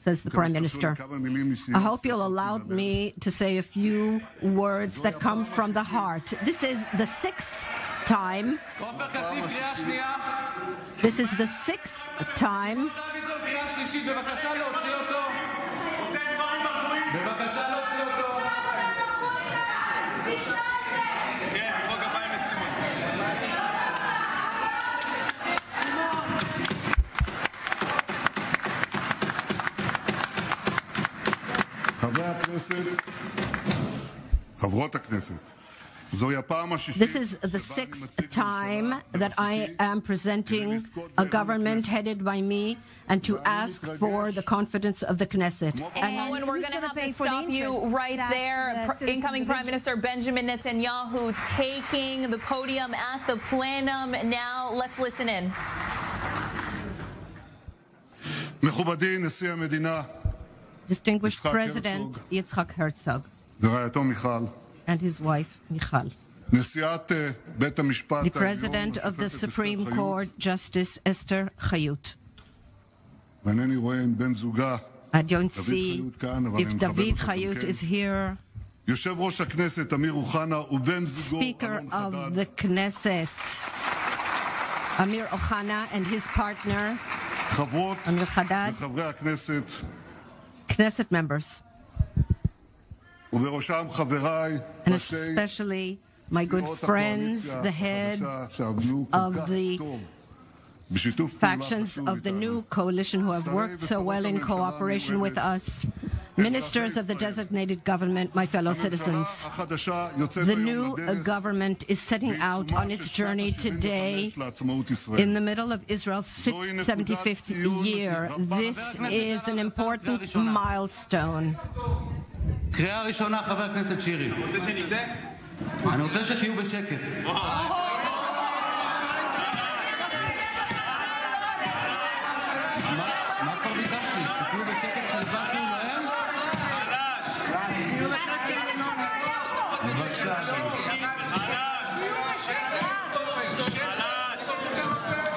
says the Prime Minister. I hope you'll allow me to say a few words that come from the heart. This is the sixth time. This is the sixth time. This is the sixth time that I am presenting a government headed by me and to ask for the confidence of the Knesset. And we're going to have to stop you right there. Incoming Prime Minister Benjamin Netanyahu taking the podium at the plenum. Now let's listen in. Distinguished President Yitzhak Herzog and his wife Michal, the President of the Supreme Court, Justice Esther Chayut. I don't see if David Chayut is here. Speaker of the Knesset, Amir Ohana, and his partner, Amir Haddad, Knesset members, and especially my good friends, the head of the factions of the new coalition who have worked so well in cooperation with us, ministers of the designated government, my fellow citizens. The new government is setting out on its journey today in the middle of Israel's 75th year. This is an important milestone. קריאה ראשונה, חבר הכנסת שירי. אני רוצה שתהיו בשקט. מה כבר ביקשתי? שתהיו בשקט כשנצח שהוא נואם? בבקשה.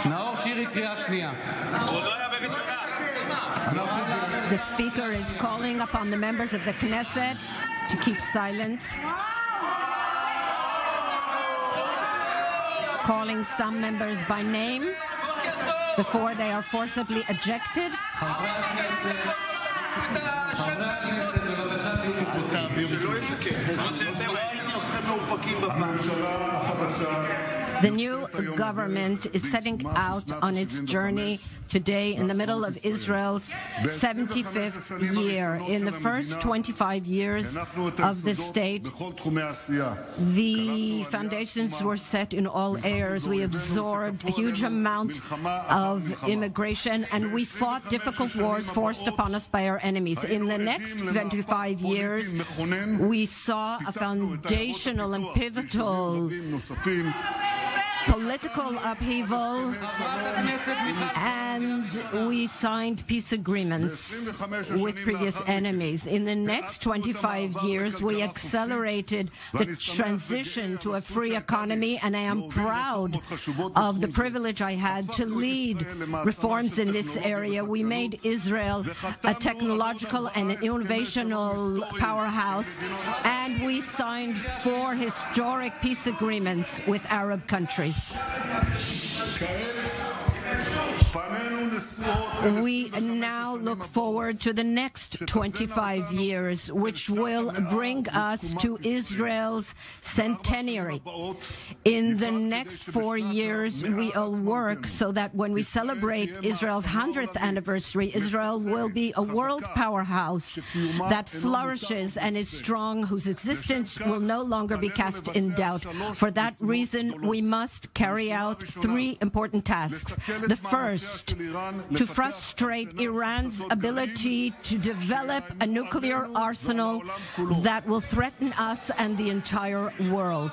נאור שירי, קריאה שנייה. The Speaker is calling upon the members of the Knesset to keep silent, calling some members by name before they are forcibly ejected. The new government is setting out on its journey today in the middle of Israel's 75th year. In the first 25 years of the state, the foundations were set in all areas. We absorbed a huge amount of immigration, and we fought difficult wars forced upon us by our enemies. In the next 25 years, we saw a foundational and pivotal political upheaval, and we signed peace agreements with previous enemies. In the next 25 years, we accelerated the transition to a free economy, and I am proud of the privilege I had to lead reforms in this area. We made Israel a technological and innovational powerhouse, and we signed 4 historic peace agreements with Arab countries. We now look forward to the next 25 years, which will bring us to Israel's centenary. In the next 4 years, we will work so that when we celebrate Israel's 100th anniversary, Israel will be a world powerhouse that flourishes and is strong, whose existence will no longer be cast in doubt. For that reason, we must carry out 3 important tasks. The first, to frustrate Iran's ability to develop a nuclear arsenal that will threaten us and the entire world.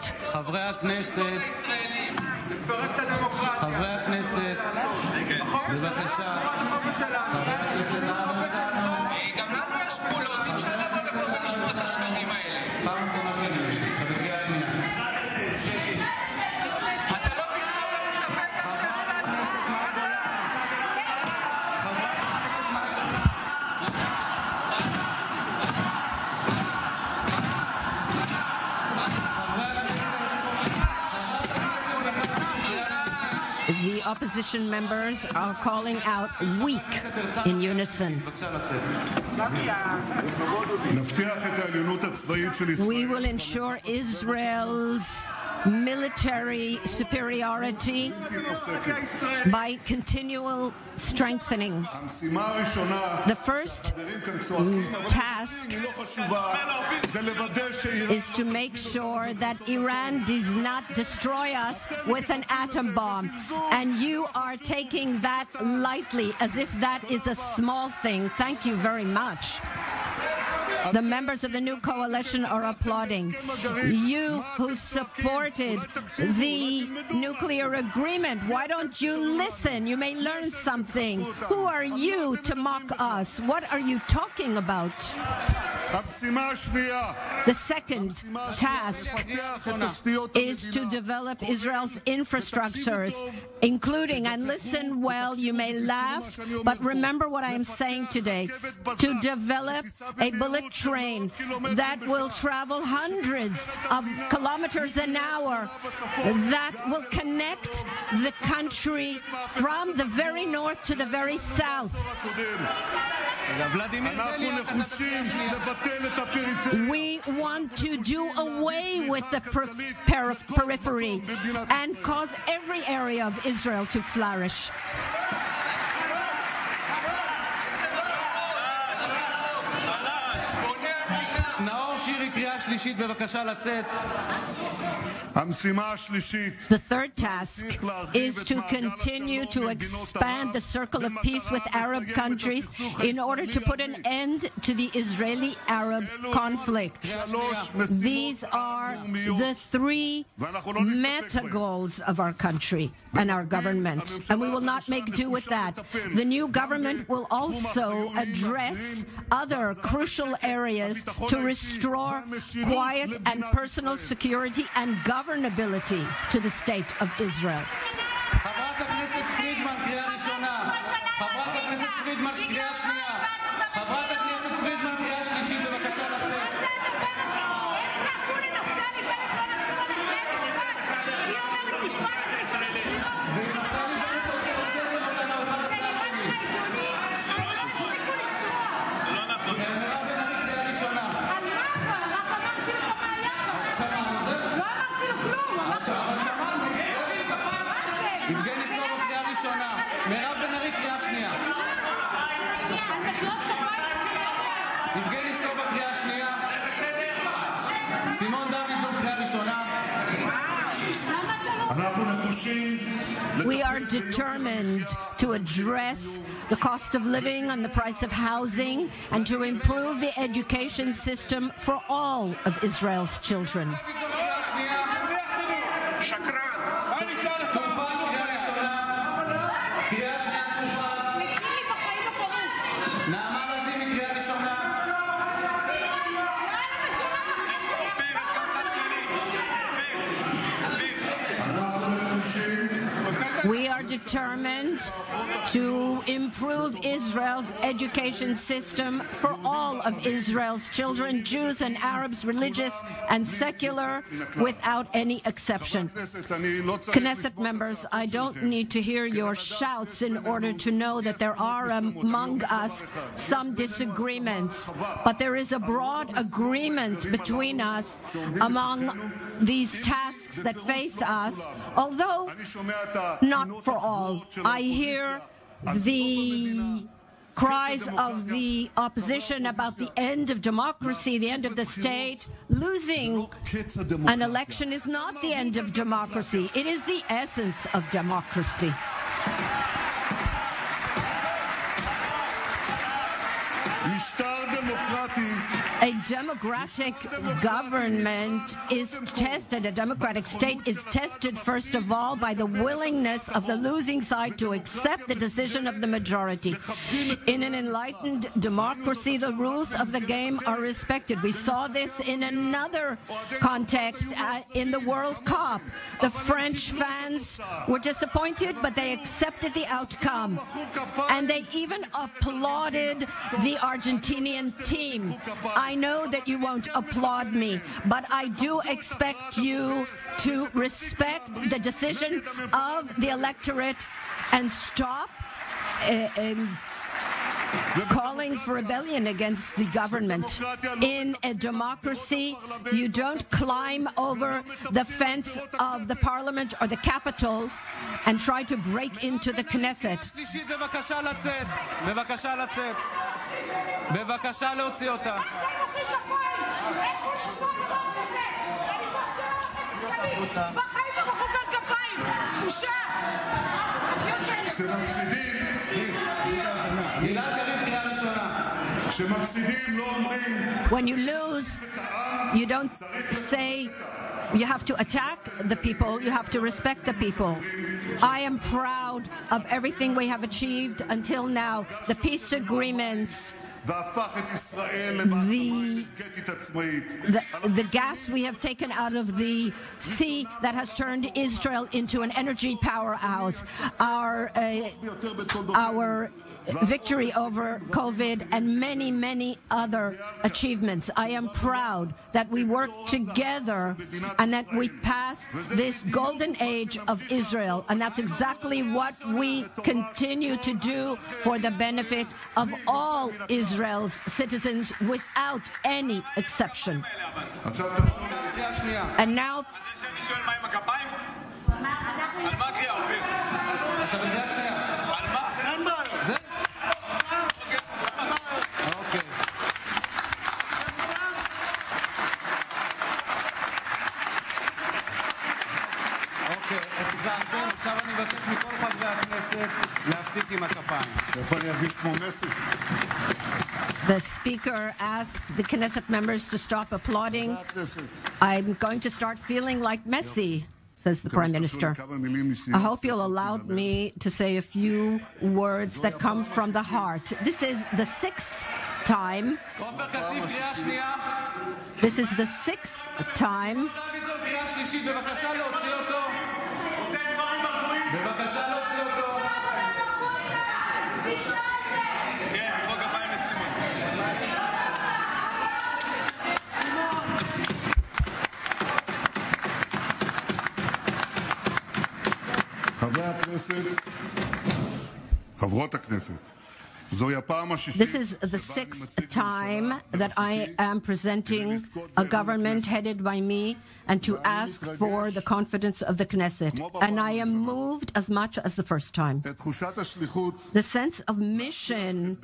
opposition members are calling out weak in unison. We will ensure Israel's military superiority by continual strengthening. The first task is to make sure that Iran does not destroy us with an atom bomb. And you are taking that lightly, as if that is a small thing. Thank you very much. The members of the new coalition are applauding. You who supported the nuclear agreement, why don't you listen? You may learn something. Who are you to mock us? What are you talking about? The second task is to develop Israel's infrastructures, including, and listen well, you may laugh, but remember what I am saying today, to develop a bullet train that will travel hundreds of kilometers an hour, that will connect the country from the very north to the very south. We want to do away with the periphery and cause every area of Israel to flourish. The third task is to continue to expand the circle of peace with Arab countries in order to put an end to the Israeli-Arab conflict. These are the three meta goals of our country and our government, and we will not make do with that. The new government will also address other crucial areas to restore quiet and personal security and governability to the state of Israel. We are determined to address the cost of living and the price of housing and to improve the education system for all of Israel's children. We are determined to improve Israel's education system for all of Israel's children, Jews and Arabs, religious and secular, without any exception. Knesset members, I don't need to hear your shouts in order to know that there are among us some disagreements, but there is a broad agreement between us among these tasks that face us, although not for all. I hear the cries of the opposition about the end of democracy, the end of the state. Losing an election is not the end of democracy. It is the essence of democracy. A democratic government is tested, a democratic state is tested first of all by the willingness of the losing side to accept the decision of the majority. In an enlightened democracy, the rules of the game are respected. We saw this in another context in the World Cup. The French fans were disappointed, but they accepted the outcome. And they even applauded the Argentinian team. I know that you won't applaud me, but I do expect you to respect the decision of the electorate and stop calling for rebellion against the government. In a democracy, you don't climb over the fence of the parliament or the Capitol and try to break into the Knesset. When you lose, you don't say you have to attack the people, you have to respect the people. I am proud of everything we have achieved until now. The peace agreements, the gas we have taken out of the sea that has turned Israel into an energy powerhouse, our victory over COVID, and many, many other achievements. I am proud that we work together and that we pass this golden age of Israel, and that's exactly what we continue to do for the benefit of all Israel's citizens without any exception. And now the Speaker asked the Knesset members to stop applauding. I'm going to start feeling like Messi, says the Prime Minister. I hope you'll allow me to say a few words that come from the heart. This is the sixth time. This is the sixth time. This is the sixth time that I am presenting a government headed by me and to ask for the confidence of the Knesset. And I am moved as much as the first time. The sense of mission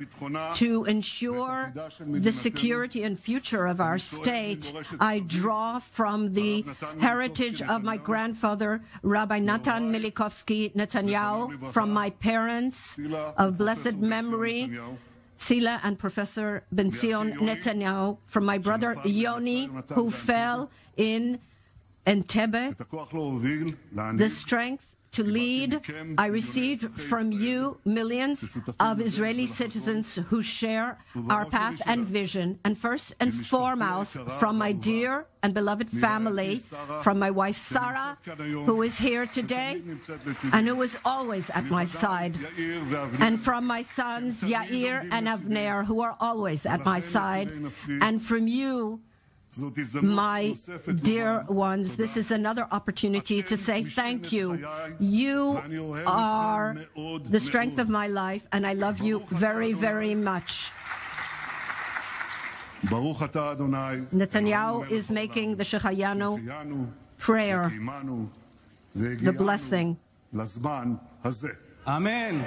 to ensure the security and future of our state, I draw from the heritage of my grandfather, Rabbi Natan Milikovsky Netanyahu, from my parents of blessed memory, Tzila and Professor Ben Zion Netanyahu, from my brother Yoni, who fell in Entebbe. The strength to lead I received from you, millions of Israeli citizens who share our path and vision, and first and foremost from my dear and beloved family, from my wife Sarah, who is here today and who is always at my side, and from my sons Yair and Avner, who are always at my side, and from you, my dear ones. This is another opportunity to say thank you. You are the strength of my life, and I love you very, very much. Netanyahu is making the Shechayanu prayer, the blessing. Amen.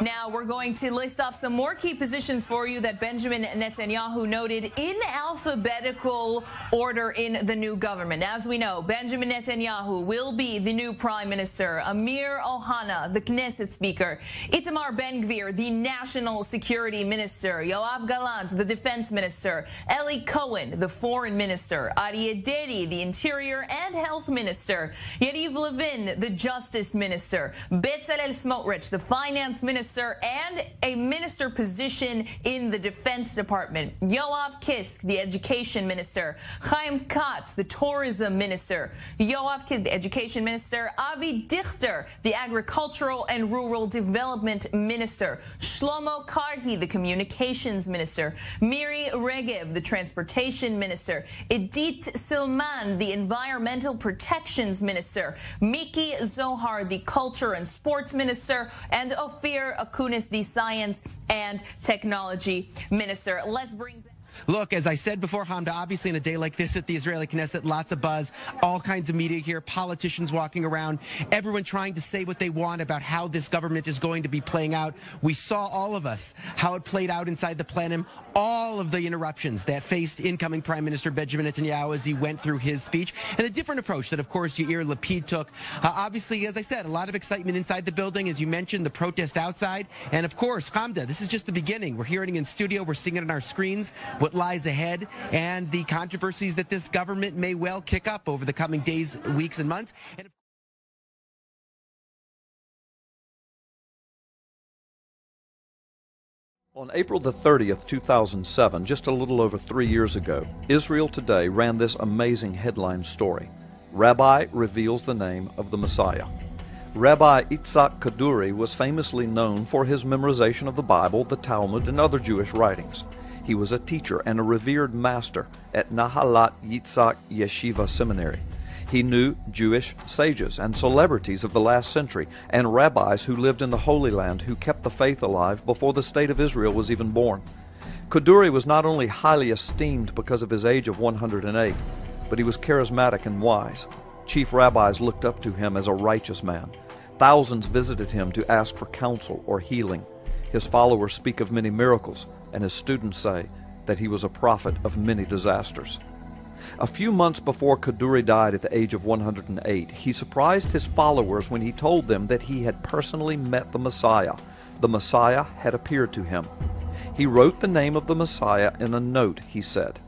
Now we're going to list off some more key positions for you that Benjamin Netanyahu noted in alphabetical order in the new government. As we know, Benjamin Netanyahu will be the new Prime Minister, Amir Ohana, the Knesset Speaker, Itamar Ben-Gvir, the National Security Minister, Yoav Gallant, the Defense Minister, Eli Cohen, the Foreign Minister, Aryeh Deri, the Interior and Health Minister, Yariv Levin, the Justice Minister, Bezalel Smotrich, the Finance Minister, minister and a minister position in the Defense Department. Yoav Kisk, the Education Minister. Chaim Katz, the Tourism Minister. Yoav Kisk, the Education Minister. Avi Dichter, the Agricultural and Rural Development Minister. Shlomo Karhi, the Communications Minister. Miri Regev, the Transportation Minister. Edith Silman, the Environmental Protections Minister. Miki Zohar, the Culture and Sports Minister. And Ophir Akunis, the Science and Technology Minister. Let's bring back. Look, as I said before, Hamda, obviously in a day like this at the Israeli Knesset, lots of buzz, all kinds of media here, politicians walking around, everyone trying to say what they want about how this government is going to be playing out. We saw, all of us, how it played out inside the plenum, all of the interruptions that faced incoming Prime Minister Benjamin Netanyahu as he went through his speech, and a different approach that, of course, Yair Lapid took. Obviously, as I said, a lot of excitement inside the building, as you mentioned, the protest outside, and of course, Hamda, this is just the beginning. We're hearing it in studio, we're seeing it on our screens, what lies ahead and the controversies that this government may well kick up over the coming days, weeks, and months. And on April the 30th, 2007, just a little over 3 years ago, Israel Today ran this amazing headline story. Rabbi reveals the name of the Messiah. Rabbi Itzhak Kaduri was famously known for his memorization of the Bible, the Talmud, and other Jewish writings. He was a teacher and a revered master at Nahalat Yitzhak Yeshiva Seminary. He knew Jewish sages and celebrities of the last century and rabbis who lived in the Holy Land who kept the faith alive before the state of Israel was even born. Kaduri was not only highly esteemed because of his age of 108, but he was charismatic and wise. Chief rabbis looked up to him as a righteous man. Thousands visited him to ask for counsel or healing. His followers speak of many miracles, and his students say that he was a prophet of many disasters. A few months before Kaduri died at the age of 108, he surprised his followers when he told them that he had personally met the Messiah. The Messiah had appeared to him. He wrote the name of the Messiah in a note, he said.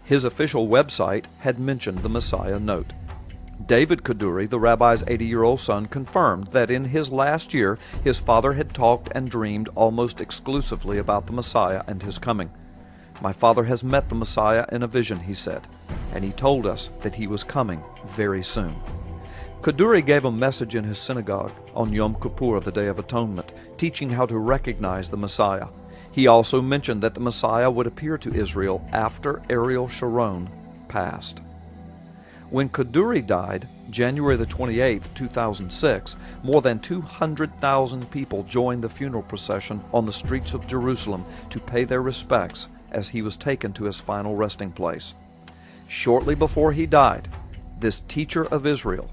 His official website had mentioned the Messiah note. David Kaduri, the rabbi's 80-year-old son, confirmed that in his last year his father had talked and dreamed almost exclusively about the Messiah and his coming. My father has met the Messiah in a vision, he said, and he told us that he was coming very soon. Kaduri gave a message in his synagogue on Yom Kippur, the Day of Atonement, teaching how to recognize the Messiah. He also mentioned that the Messiah would appear to Israel after Ariel Sharon passed. When Kaduri died, January the 28th, 2006, more than 200,000 people joined the funeral procession on the streets of Jerusalem to pay their respects as he was taken to his final resting place. Shortly before he died, this teacher of Israel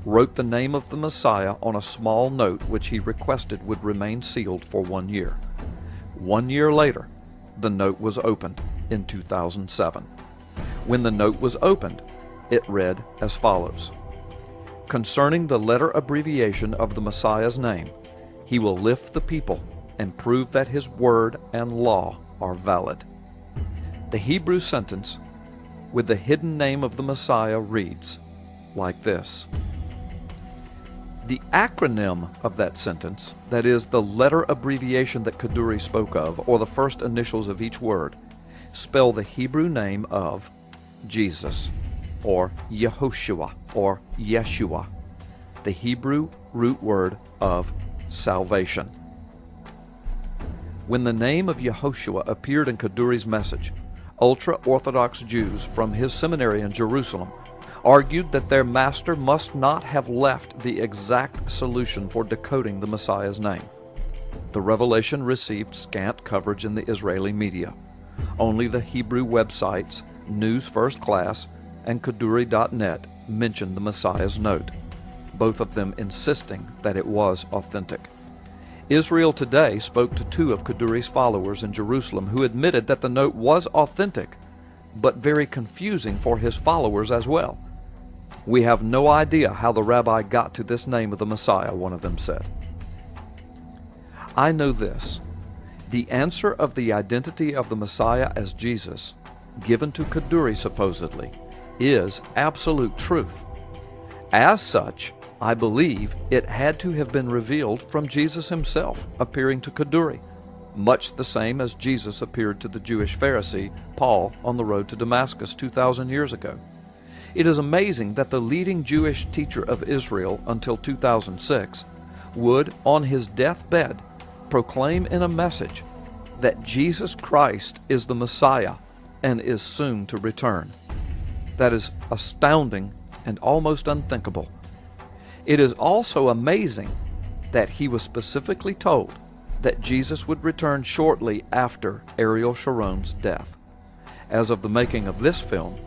wrote the name of the Messiah on a small note which he requested would remain sealed for 1 year. 1 year later, the note was opened in 2007. When the note was opened, it read as follows: concerning the letter abbreviation of the Messiah's name, he will lift the people and prove that his word and law are valid. The Hebrew sentence with the hidden name of the Messiah reads like this. The acronym of that sentence, that is, the letter abbreviation that Kaduri spoke of, or the first initials of each word, spell the Hebrew name of Jesus, or Yehoshua, or Yeshua, the Hebrew root word of salvation. When the name of Yehoshua appeared in Kaduri's message, ultra-Orthodox Jews from his seminary in Jerusalem argued that their master must not have left the exact solution for decoding the Messiah's name. The revelation received scant coverage in the Israeli media. Only the Hebrew websites News First Class and Kaduri.net mentioned the Messiah's note, both of them insisting that it was authentic. Israel Today spoke to two of Kaduri's followers in Jerusalem who admitted that the note was authentic, but very confusing for his followers as well. We have no idea how the rabbi got to this name of the Messiah, one of them said. I know this. The answer of the identity of the Messiah as Jesus, given to Kaduri supposedly, is absolute truth. As such, I believe it had to have been revealed from Jesus himself appearing to Kaduri, much the same as Jesus appeared to the Jewish Pharisee Paul on the road to Damascus 2,000 years ago. It is amazing that the leading Jewish teacher of Israel until 2006 would, on his deathbed, proclaim in a message that Jesus Christ is the Messiah and is soon to return. That is astounding and almost unthinkable. It is also amazing that he was specifically told that Jesus would return shortly after Ariel Sharon's death. As of the making of this film,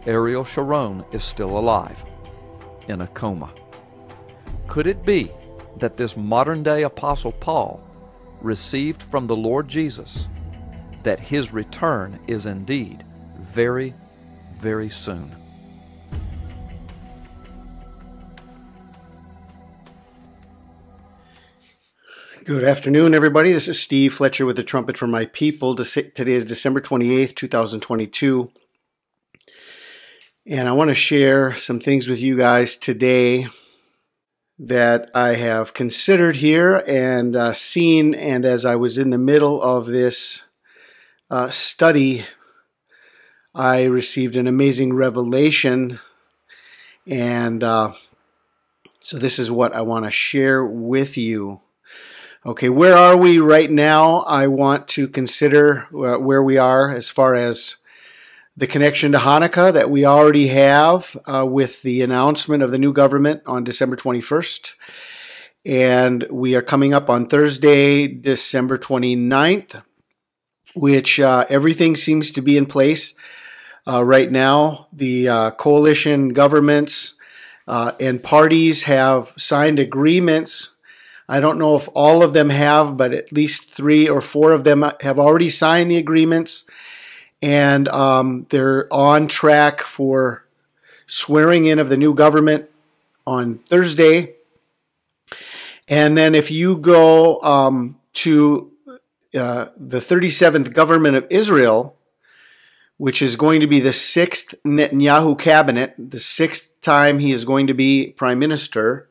Ariel Sharon is still alive, in a coma. Could it be that this modern-day Apostle Paul received from the Lord Jesus that his return is indeed very, very soon? Good afternoon, everybody. This is Steve Fletcher with the Trumpet for My People. Today is December 28th, 2022. And I want to share some things with you guys today that I have considered here and seen. And as I was in the middle of this study, I received an amazing revelation. And so this is what I want to share with you. Okay, where are we right now? I want to consider where we are as far as the connection to Hanukkah that we already have with the announcement of the new government on December 21st. And we are coming up on Thursday, December 29th, which everything seems to be in place right now. The coalition governments and parties have signed agreements. I don't know if all of them have, but at least 3 or 4 of them have already signed the agreements. And they're on track for swearing in of the new government on Thursday. And then if you go to the 37th government of Israel, which is going to be the 6th Netanyahu cabinet, the 6th time he is going to be prime minister,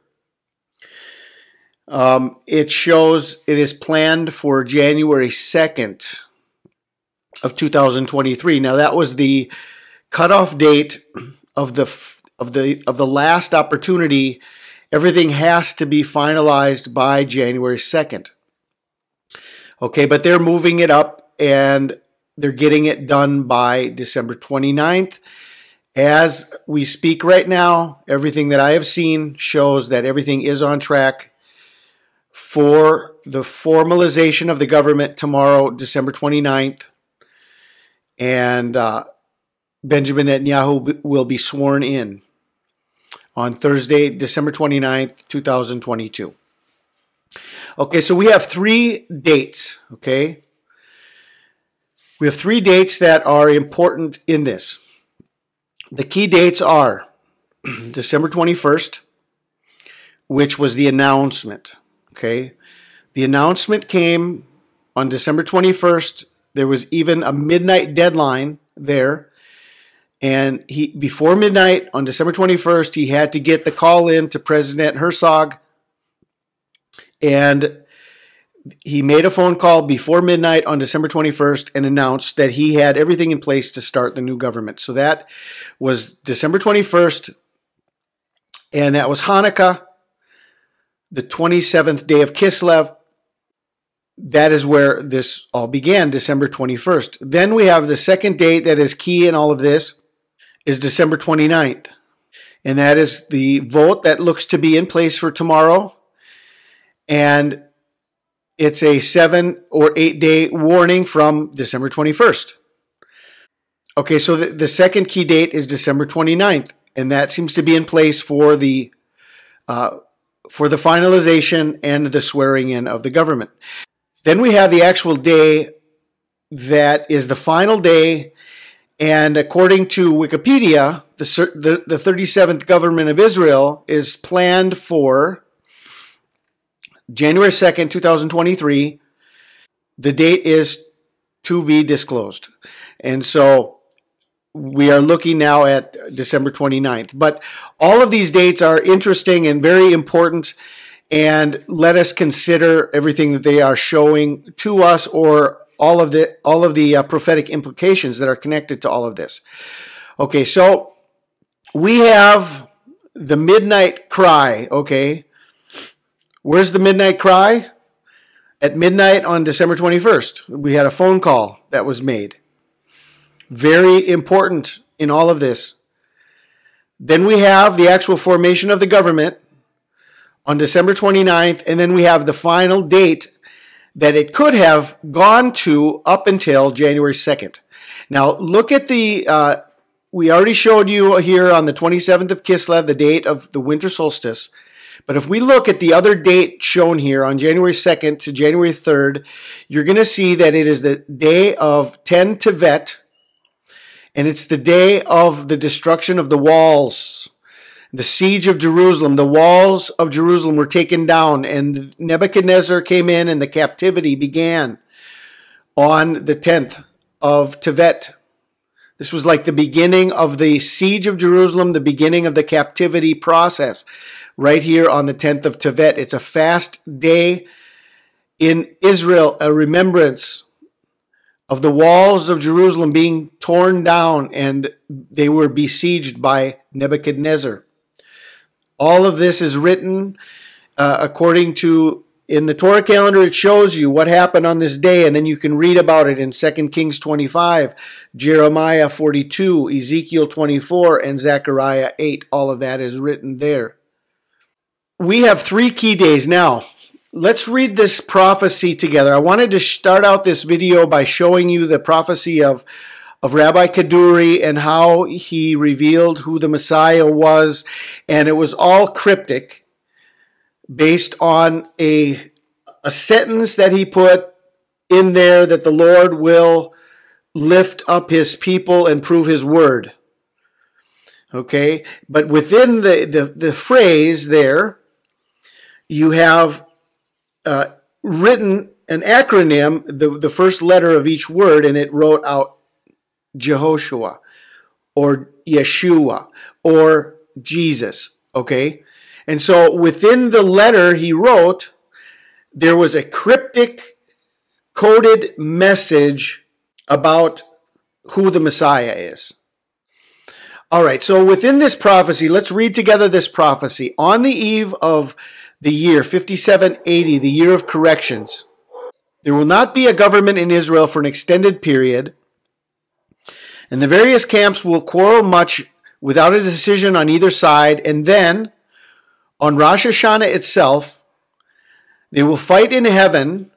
it shows it is planned for January 2nd of 2023. Now that was the cutoff date of the last opportunity. Everything has to be finalized by January 2nd. Okay, but they're moving it up and they're getting it done by December 29th. As we speak right now, everything that I have seen shows that everything is on track for the formalization of the government tomorrow, December 29th. And Benjamin Netanyahu will be sworn in on Thursday, December 29th, 2022. Okay, so we have 3 dates, okay? We have 3 dates that are important in this. The key dates are December 21st, which was the announcement. Okay, the announcement came on December 21st. There was even a midnight deadline there. And before midnight on December 21st, he had to get the call in to President Herzog. And he made a phone call before midnight on December 21st and announced that he had everything in place to start the new government. So that was December 21st. And that was Hanukkah, the 27th day of Kislev. That is where this all began, December 21st. Then we have the second date that is key in all of this is December 29th. And that is the vote that looks to be in place for tomorrow. And it's a 7 or 8 day warning from December 21st. Okay, so the second key date is December 29th. And that seems to be in place for the finalization and the swearing in of the government. Then we have the actual day that is the final day, and according to Wikipedia, the 37th government of Israel is planned for January 2nd, 2023. The date is to be disclosed. And so we are looking now at December 29th. But all of these dates are interesting and very important, and let us consider everything that they are showing to us, or all of the prophetic implications that are connected to all of this. Okay, so we have the midnight cry, okay? Where's the midnight cry? At midnight on December 21st, we had a phone call that was made. Very important in all of this. Then we have the actual formation of the government on December 29th, and then we have the final date that it could have gone to up until January 2nd. Now, look at the, we already showed you here on the 27th of Kislev, the date of the winter solstice. But if we look at the other date shown here on January 2nd to January 3rd, you're going to see that it is the day of 10 Tevet, and it's the day of the destruction of the walls, the siege of Jerusalem. The walls of Jerusalem were taken down, and Nebuchadnezzar came in, and the captivity began on the 10th of Tevet. This was like the beginning of the siege of Jerusalem, the beginning of the captivity process. Right here on the 10th of Tevet. It's a fast day in Israel, a remembrance of the walls of Jerusalem being torn down, and they were besieged by Nebuchadnezzar. All of this is written according to, in the Torah calendar, it shows you what happened on this day, and then you can read about it in 2 Kings 25, Jeremiah 42, Ezekiel 24, and Zechariah 8. All of that is written there. We have 3 key days. Now, let's read this prophecy together. I wanted to start out this video by showing you the prophecy of Rabbi Kaduri and how he revealed who the Messiah was. And it was all cryptic based on a sentence that he put in there, that the Lord will lift up his people and prove his word. Okay? But within the phrase there, you have written an acronym, the first letter of each word, and it wrote out Jehoshua or Yeshua or Jesus, okay? And so within the letter he wrote, there was a cryptic coded message about who the Messiah is. All right, so within this prophecy, let's read together this prophecy. On the eve of the year 5780, the year of corrections, there will not be a government in Israel for an extended period, and the various camps will quarrel much without a decision on either side, and then, on Rosh Hashanah itself, they will fight in heaven,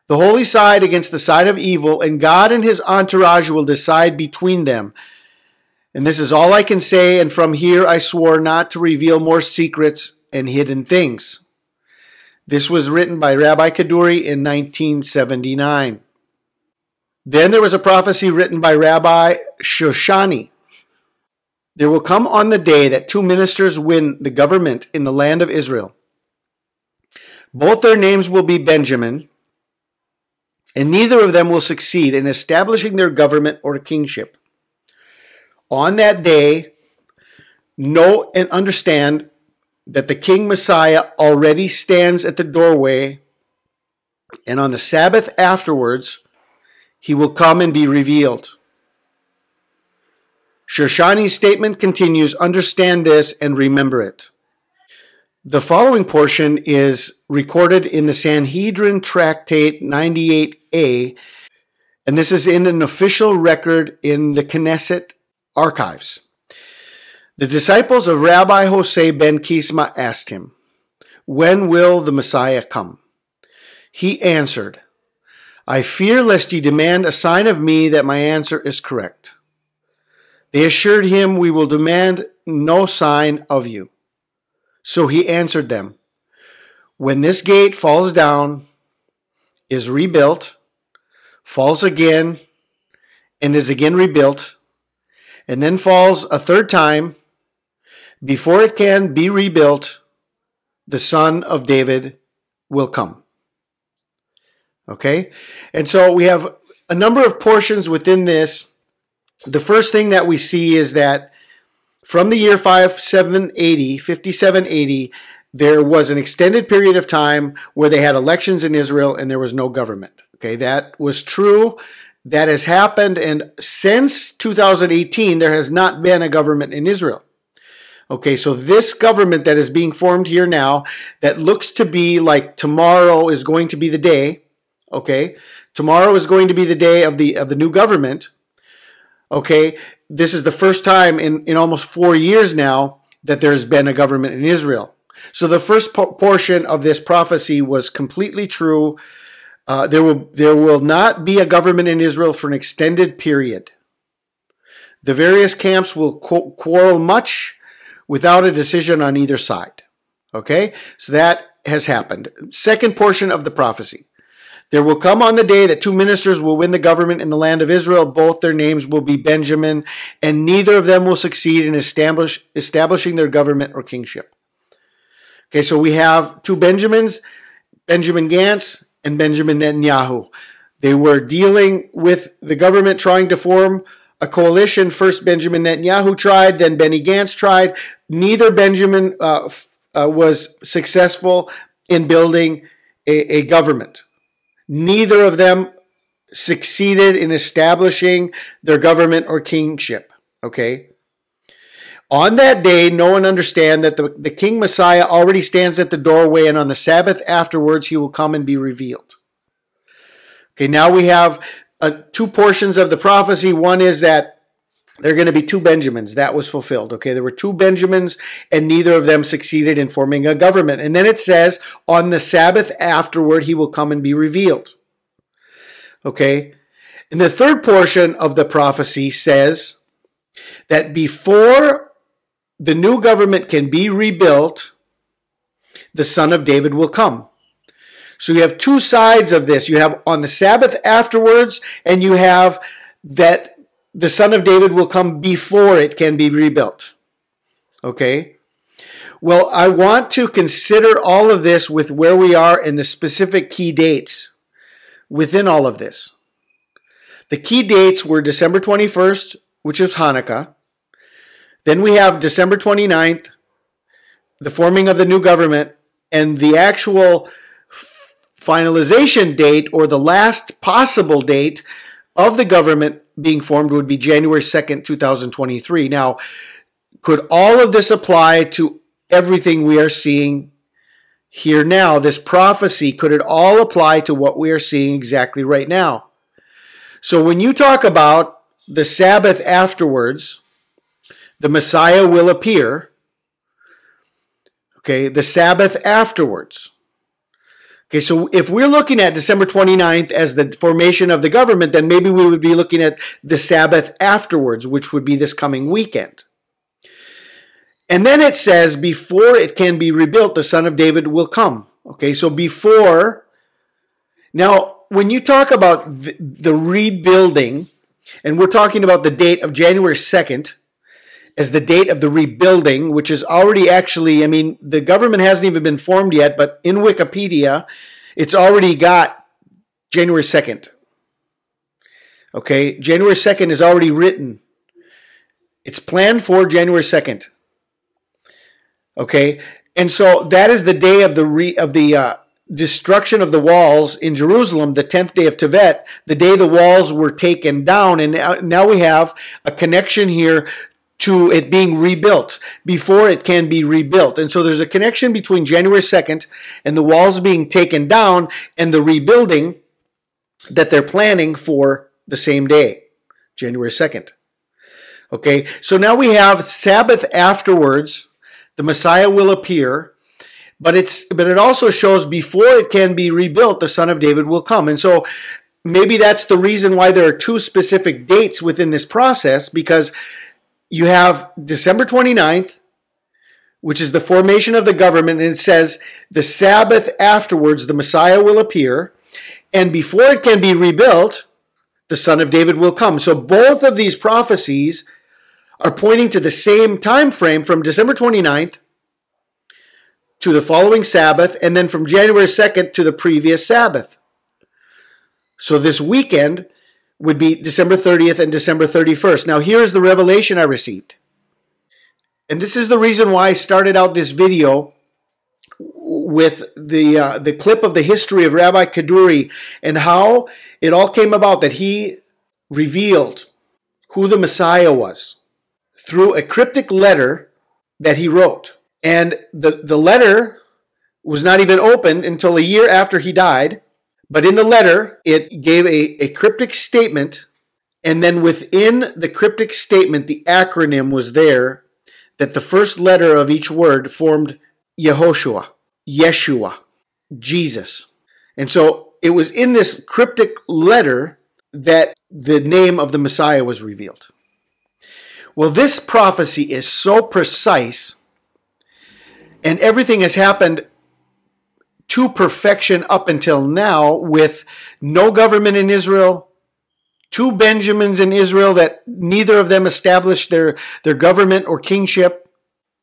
the holy side against the side of evil, and God and his entourage will decide between them. And this is all I can say, and from here I swore not to reveal more secrets and hidden things. This was written by Rabbi Kaduri in 1979. Then there was a prophecy written by Rabbi Shoshani. There will come on the day that 2 ministers win the government in the land of Israel. Both their names will be Benjamin, and neither of them will succeed in establishing their government or kingship. On that day, know and understand that the King Messiah already stands at the doorway, and on the Sabbath afterwards, he will come and be revealed. Shoshani's statement continues, understand this and remember it. The following portion is recorded in the Sanhedrin Tractate 98a, and this is in an official record in the Knesset archives. The disciples of Rabbi Hosea ben Kisma asked him, when will the Messiah come? He answered, I fear lest ye demand a sign of me that my answer is correct. They assured him, we will demand no sign of you. So he answered them, when this gate falls down, is rebuilt, falls again, and is again rebuilt, and then falls a third time, before it can be rebuilt, the Son of David will come. Okay? And so we have a number of portions within this the first thing that we see is that from the year 5780, there was an extended period of time where they had elections in Israel and there was no government. Okay, that was true. That has happened, and since 2018, there has not been a government in Israel. Okay, so this government that is being formed here now, that looks to be like tomorrow is going to be the day. Okay, tomorrow is going to be the day of the new government. Okay, this is the first time in almost 4 years now that there has been a government in Israel. So the first portion of this prophecy was completely true. There will not be a government in Israel for an extended period. The various camps will quarrel much without a decision on either side. Okay, so that has happened. Second portion of the prophecy. There will come on the day that two ministers will win the government in the land of Israel. Both their names will be Benjamin, and neither of them will succeed in establishing their government or kingship. Okay, so we have two Benjamins, Benjamin Gantz and Benjamin Netanyahu. They were dealing with the government trying to form a coalition. First Benjamin Netanyahu tried, then Benny Gantz tried. Neither Benjamin was successful in building a government. Neither of them succeeded in establishing their government or kingship. Okay? On that day, know and understand that the King Messiah already stands at the doorway, and on the Sabbath afterwards, he will come and be revealed. Okay, now we have two portions of the prophecy. One is that there are going to be two Benjamins. That was fulfilled. Okay, there were two Benjamins, and neither of them succeeded in forming a government. And then it says, on the Sabbath afterward, he will come and be revealed. Okay, and the third portion of the prophecy says that before the new government can be rebuilt, the Son of David will come. So you have two sides of this. You have on the Sabbath afterwards, and you have that the Son of David will come before it can be rebuilt. Okay? Well, I want to consider all of this with where we are and the specific key dates within all of this. The key dates were December 21st, which is Hanukkah. Then we have December 29th, the forming of the new government, and the actual finalization date, or the last possible date of the government being formed, would be January 2nd, 2023. Now, could all of this apply to everything we are seeing here now? This prophecy, could it all apply to what we are seeing exactly right now? So when you talk about the Sabbath afterwards, the Messiah will appear. Okay, the Sabbath afterwards. Okay, so if we're looking at December 29th as the formation of the government, then maybe we would be looking at the Sabbath afterwards, which would be this coming weekend. And then it says, before it can be rebuilt, the Son of David will come. Okay, so before. Now, when you talk about the rebuilding, and we're talking about the date of January 2nd, as the date of the rebuilding, which is already actually, I mean, the government hasn't even been formed yet, but in Wikipedia, it's already got January 2nd. Okay, January 2nd is already written. It's planned for January 2nd. Okay, and so that is the day of the destruction of the walls in Jerusalem, the 10th day of Tevet, the day the walls were taken down, and now we have a connection here to it being rebuilt, before it can be rebuilt. And so there's a connection between January 2nd and the walls being taken down and the rebuilding that they're planning for the same day, January 2nd. Okay, so now we have Sabbath afterwards, the Messiah will appear, but it also shows before it can be rebuilt, the Son of David will come. And so maybe that's the reason why there are two specific dates within this process, because you have December 29th, which is the formation of the government, and it says the Sabbath afterwards, the Messiah will appear, and before it can be rebuilt, the Son of David will come. So both of these prophecies are pointing to the same time frame, from December 29th to the following Sabbath, and then from January 2nd to the previous Sabbath. So this weekend, would be December 30th and December 31st. Now, here's the revelation I received. And this is the reason why I started out this video with the clip of the history of Rabbi Kaduri and how it all came about, that he revealed who the Messiah was through a cryptic letter that he wrote. And the letter was not even opened until a year after he died. But in the letter, it gave a cryptic statement. And then within the cryptic statement, the acronym was there that the first letter of each word formed YEHOSHUA, YESHUA, Jesus. And so it was in this cryptic letter that the name of the Messiah was revealed. Well, this prophecy is so precise, and everything has happened to perfection up until now, with no government in Israel, two Benjamins in Israel that neither of them established their government or kingship.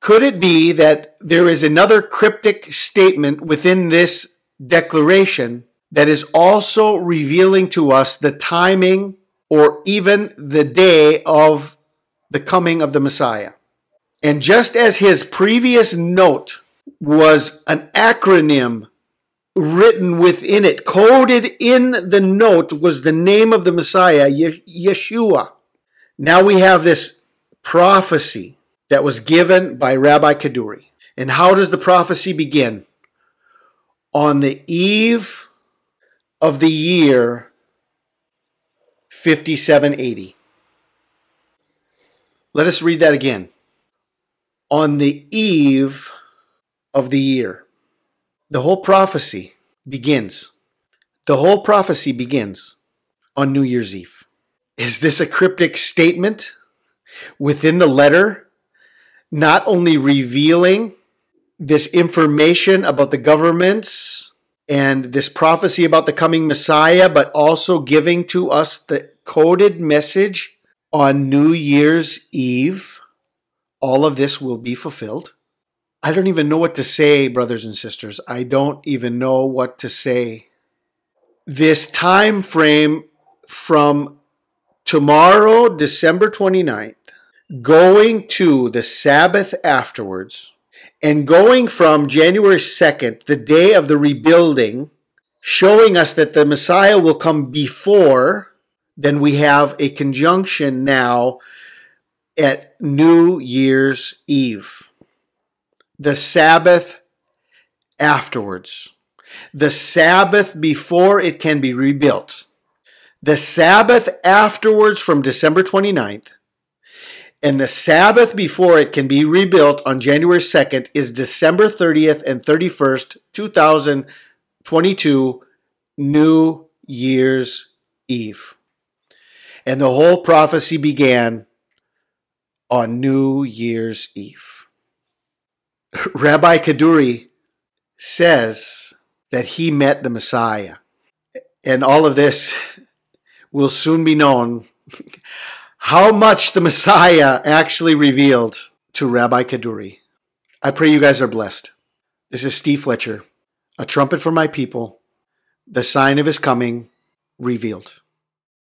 Could it be that there is another cryptic statement within this declaration that is also revealing to us the timing or even the day of the coming of the Messiah? And just as his previous note was an acronym written within it, coded in the note was the name of the Messiah, Yeshua. Now we have this prophecy that was given by Rabbi Kaduri. And how does the prophecy begin? On the eve of the year 5780. Let us read that again. On the eve of the year. The whole prophecy begins. The whole prophecy begins on New Year's Eve. Is this a cryptic statement within the letter, not only revealing this information about the governments and this prophecy about the coming Messiah, but also giving to us the coded message on New Year's Eve? All of this will be fulfilled. I don't even know what to say, brothers and sisters. I don't even know what to say. This time frame from tomorrow, December 29th, going to the Sabbath afterwards, and going from January 2nd, the day of the rebuilding, showing us that the Messiah will come before, then we have a conjunction now at New Year's Eve. The Sabbath afterwards. The Sabbath before it can be rebuilt. The Sabbath afterwards from December 29th. And the Sabbath before it can be rebuilt on January 2nd is December 30th and 31st, 2022, New Year's Eve. And the whole prophecy began on New Year's Eve. Rabbi Kaduri says that he met the Messiah. And all of this will soon be known, how much the Messiah actually revealed to Rabbi Kaduri. I pray you guys are blessed. This is Steve Fletcher, a trumpet for my people, the sign of his coming revealed.